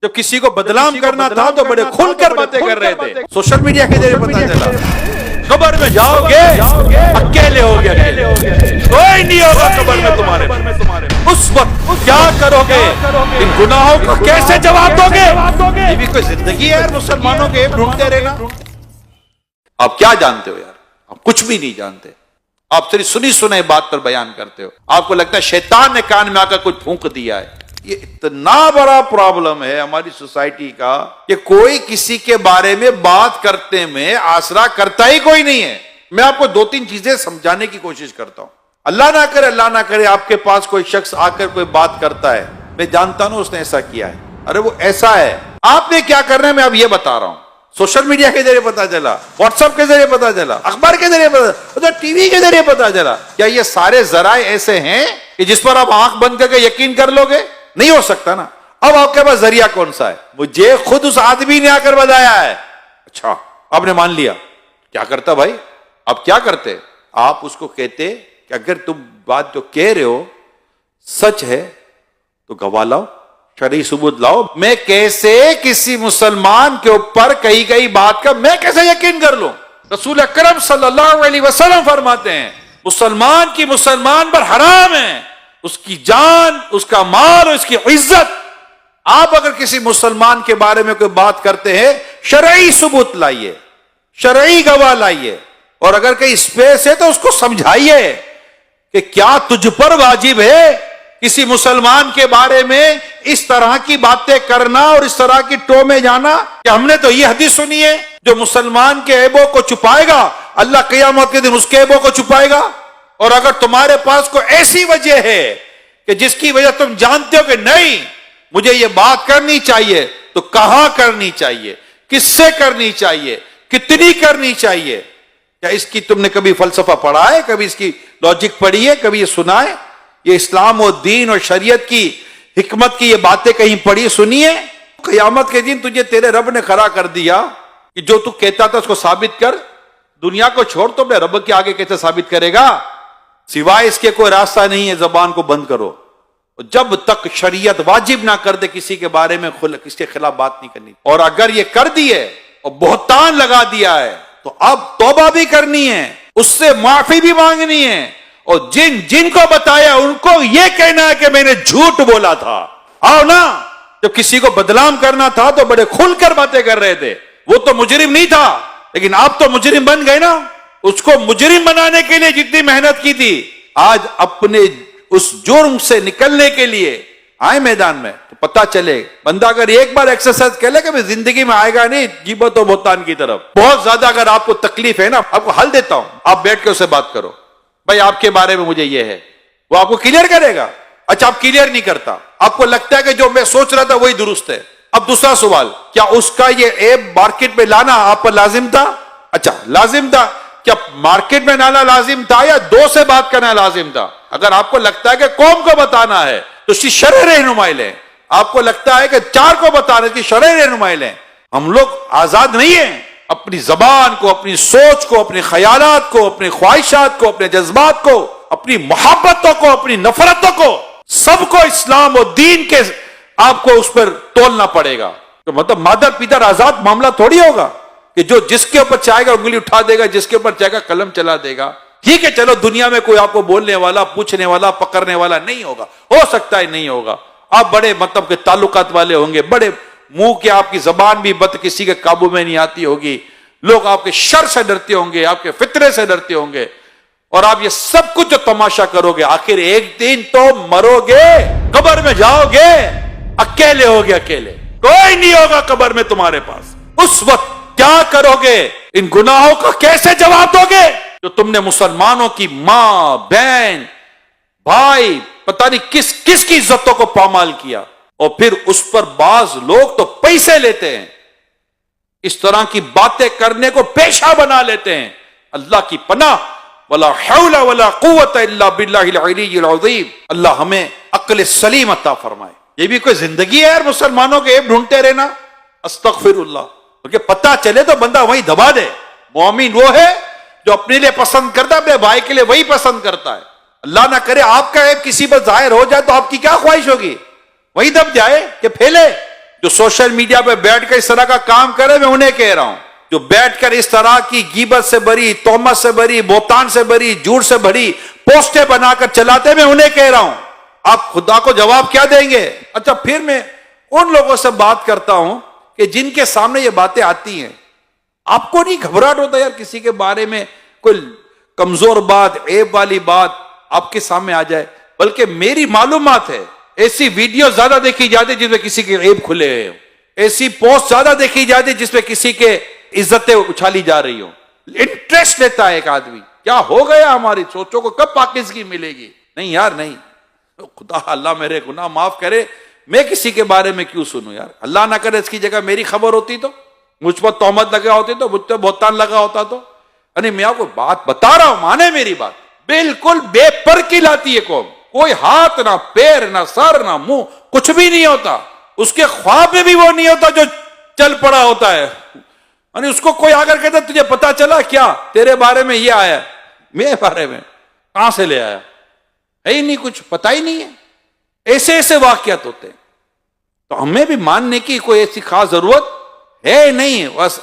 جب کسی کو بدنام کرنا تھا تو بڑے کھل کر باتیں کر رہے تھے. سوشل میڈیا کے ذریعے پتا چلا قبر میں جاؤ گے اکیلے ہو گے, کوئی نہیں ہوگا قبر میں تمہارے. اس وقت کیا کرو گے؟ ان گناہوں کو کیسے جواب دو گے؟ یہ بھی کوئی زندگی ہے یار مسلمانوں کے ڈھونڈتے رہنا. آپ کیا جانتے ہو یار؟ آپ کچھ بھی نہیں جانتے. آپ صرف سنی سنے بات پر بیان کرتے ہو. آپ کو لگتا ہے شیطان نے کان میں آ کر کچھ پھونک دیا ہے. یہ اتنا بڑا پرابلم ہے ہماری سوسائٹی کا کہ کوئی کسی کے بارے میں بات کرتے میں آسرا کرتا ہی کوئی نہیں ہے. میں آپ کو دو تین چیزیں سمجھانے کی کوشش کرتا ہوں. اللہ نہ کرے آپ کے پاس کوئی شخص آ کر کوئی بات کرتا ہے, میں جانتا ہوں اس نے ایسا کیا ہے, ارے وہ ایسا ہے, آپ نے کیا کرنا ہے میں اب یہ بتا رہا ہوں. سوشل میڈیا کے ذریعے پتا چلا, واٹس ایپ کے ذریعے پتا چلا, اخبار کے ذریعے پتا چلا, ٹی وی کے ذریعے پتا چلا. کیا یہ سارے ذرائع ایسے ہیں کہ جس پر آپ آنکھ بند کر کے یقین کر لو گے؟ نہیں ہو سکتا نا. اب آپ کے پاس ذریعہ کون سا ہے؟ مجھے خود اس آدمی نے آ کر بتایا ہے. اچھا آپ نے مان لیا, کیا کرتا بھائی؟ آپ کیا کرتے؟ آپ اس کو کہتے کہ اگر تم بات جو کہہ رہے ہو سچ ہے تو گواہ لاؤ, شرعی ثبوت لاؤ. میں کیسے کسی مسلمان کے اوپر کئی گئی بات کا میں کیسے یقین کر لوں؟ رسول اکرم صلی اللہ علیہ وسلم فرماتے ہیں مسلمان کی مسلمان پر حرام ہے, اس کی جان, اس کا مال اور اس کی عزت. آپ اگر کسی مسلمان کے بارے میں کوئی بات کرتے ہیں شرعی ثبوت لائیے, شرعی گواہ لائیے, اور اگر کہیں اسپیس ہے تو اس کو سمجھائیے کہ کیا تجھ پر واجب ہے کسی مسلمان کے بارے میں اس طرح کی باتیں کرنا اور اس طرح کی ٹو میں جانا. کہ ہم نے تو یہ حدیث سنی ہے جو مسلمان کے عیبوں کو چھپائے گا اللہ قیامت کے دن اس کے عیبوں کو چھپائے گا. اور اگر تمہارے پاس کوئی ایسی وجہ ہے کہ جس کی وجہ تم جانتے ہو کہ نہیں مجھے یہ بات کرنی چاہیے, تو کہاں کرنی چاہیے, کس سے کرنی چاہیے, کتنی کرنی چاہیے؟ کیا اس کی تم نے کبھی فلسفہ پڑھا ہے؟ کبھی اس کی لاجک پڑھی ہے؟ کبھی یہ سنا ہے؟ یہ اسلام و دین اور شریعت کی حکمت کی یہ باتیں کہیں پڑھی سنی ہے؟ قیامت کے دن تجھے تیرے رب نے کھڑا کر دیا کہ جو تو کہتا تھا اس کو ثابت کر. دنیا کو چھوڑ تو اپنے رب کے آگے کیسے ثابت کرے گا؟ سوائے اس کے کوئی راستہ نہیں ہے, زبان کو بند کرو. جب تک شریعت واجب نہ کر دے کسی کے بارے میں اس کے خلاف بات نہیں کرنی. اور اگر یہ کر دیے اور بہتان لگا دیا ہے تو اب توبہ بھی کرنی ہے, اس سے معافی بھی مانگنی ہے, اور جن کو بتایا ان کو یہ کہنا ہے کہ میں نے جھوٹ بولا تھا. آؤ نا, جب کسی کو بدنام کرنا تھا تو بڑے کھل کر باتیں کر رہے تھے. وہ تو مجرم نہیں تھا, لیکن آپ تو مجرم بن گئے نا. اس کو مجرم بنانے کے لیے جتنی محنت کی تھی, آج اپنے اس جرم سے نکلنے کے لیے آئے میدان میں تو پتا چلے. بندہ اگر ایک بار ایکسرسائز کر لے کہ زندگی میں آئے گا نہیں غیبت و بہتان کی طرف. بہت زیادہ اگر آپ کو تکلیف ہے نا, آپ کو حل دیتا ہوں, آپ بیٹھ کے اسے بات کرو. بھائی آپ کے بارے میں مجھے یہ ہے, وہ آپ کو کلیئر کرے گا. اچھا آپ کلیئر نہیں کرتا, آپ کو لگتا ہے کہ جو میں سوچ رہا تھا وہی درست ہے. اب دوسرا سوال, کیا اس کا یہ ایپ مارکیٹ میں لانا آپ پر لازم تھا؟ اچھا لازم تھا. کیا مارکیٹ میں لانا لازم تھا یا دو سے بات کرنا لازم تھا؟ اگر آپ کو لگتا ہے کہ قوم کو بتانا ہے تو اس کی شرعی رہنمائی لیں. آپ کو لگتا ہے کہ چار کو بتانا کی شرعی رہنمائی لیں. ہم لوگ آزاد نہیں ہیں. اپنی زبان کو, اپنی سوچ کو, اپنے خیالات کو, اپنی خواہشات کو, اپنے جذبات کو, اپنی محبتوں کو, اپنی نفرتوں کو, سب کو اسلام و دین کے آپ کو اس پر تولنا پڑے گا. تو مطلب مادر پیتر آزاد معاملہ تھوڑی ہوگا کہ جو جس کے اوپر چاہے گا انگلی اٹھا دے گا, جس کے اوپر چاہے گا قلم چلا دے گا. ٹھیک ہے چلو دنیا میں کوئی آپ کو بولنے والا, پوچھنے والا, پکڑنے والا نہیں ہوگا, ہو سکتا ہے نہیں ہوگا. آپ بڑے مطلب کے تعلقات والے ہوں گے, بڑے منہ کے, آپ کی زبان بھی بد کسی کے قابو میں نہیں آتی ہوگی, لوگ آپ کے شر سے ڈرتے ہوں گے, آپ کے فطرے سے ڈرتے ہوں گے, اور آپ یہ سب کچھ جو تماشا کرو گے آخر ایک دن تو مرو گے, قبر میں جاؤ گے اکیلے ہوگے, اکیلے, کوئی نہیں ہوگا قبر میں تمہارے پاس. اس وقت کیا کرو گے؟ ان گناہوں کا کیسے جواب دو گے جو تم نے مسلمانوں کی ماں, بہن, بھائی, پتہ نہیں کس کس کی عزتوں کو پامال کیا, اور پھر اس پر بعض لوگ تو پیسے لیتے ہیں, اس طرح کی باتیں کرنے کو پیشہ بنا لیتے ہیں. اللہ کی پناہ, ولا حول ولا قوت الا باللہ العلی العظیم. اللہ ہمیں عقل سلیم عطا فرمائے. یہ بھی کوئی زندگی ہے یار مسلمانوں کے عیب ڈھونڈتے رہنا؟ استغفر اللہ. کیونکہ پتہ چلے تو بندہ وہیں دبا دے. مومن وہ ہے جو اپنے لیے پسند کرتا ہے, اپنے بھائی کے لیے وہی پسند کرتا ہے. اللہ نہ کرے آپ کا عیب کسی پر ظاہر ہو جائے تو آپ کی کیا خواہش ہوگی؟ وہی دب جائے کہ پھیلے. جو سوشل میڈیا پہ بیٹھ کر اس طرح کا کام کرے میں انہیں کہہ رہا ہوں، جو بیٹھ کر اس طرح کی غیبت سے بری، تہمت سے بری، بہتان سے بری، جھوٹ سے بھری پوسٹیں بنا کر چلاتے میں انہیں کہہ رہا ہوں، آپ خدا کو جواب کیا دیں گے؟ اچھا پھر میں ان لوگوں سے بات کرتا ہوں کہ جن کے سامنے یہ باتیں آتی ہیں، آپ کو نہیں گھبراہٹ ہوتا یار کسی کے بارے میں کوئی کمزور بات، عیب والی بات آپ کے سامنے آ جائے؟ بلکہ میری معلومات ہے ایسی ویڈیو زیادہ دیکھی جاتی جس میں کسی کے عیب کھلے ہوئے ہوں، ایسی پوسٹ زیادہ دیکھی جاتی جس میں کسی کے عزتیں اچھالی جا رہی ہوں۔ انٹرسٹ لیتا ہے ایک آدمی، کیا ہو گیا ہماری سوچوں کو، کب پاکیزگی ملے گی؟ نہیں یار نہیں، خدا اللہ میرے گناہ معاف کرے، میں کسی کے بارے میں کیوں سنوں یار؟ اللہ نہ کرے اس کی جگہ میری خبر ہوتی تو، مجھ پر تہمت لگا ہوتی تو، مجھ پر بہتان لگا ہوتا تو، یعنی میں آپ کو بات بتا رہا ہوں، مانے میری بات، بالکل بے پر کی لاتی ہے قوم، کوئی ہاتھ نہ پیر نہ سر نہ منہ، کچھ بھی نہیں ہوتا، اس کے خواب میں بھی وہ نہیں ہوتا جو چل پڑا ہوتا ہے، یعنی اس کو کوئی آ کر کہتا تجھے پتا چلا کیا تیرے بارے میں یہ آیا، میرے بارے میں کہاں سے لے آیا؟ ہے ہی نہیں، کچھ پتا ہی نہیں ہے، ایسے ایسے واقعات ہوتے ہیں۔ تو ہمیں بھی ماننے کی کوئی ایسی خاص ضرورت ہے نہیں، بس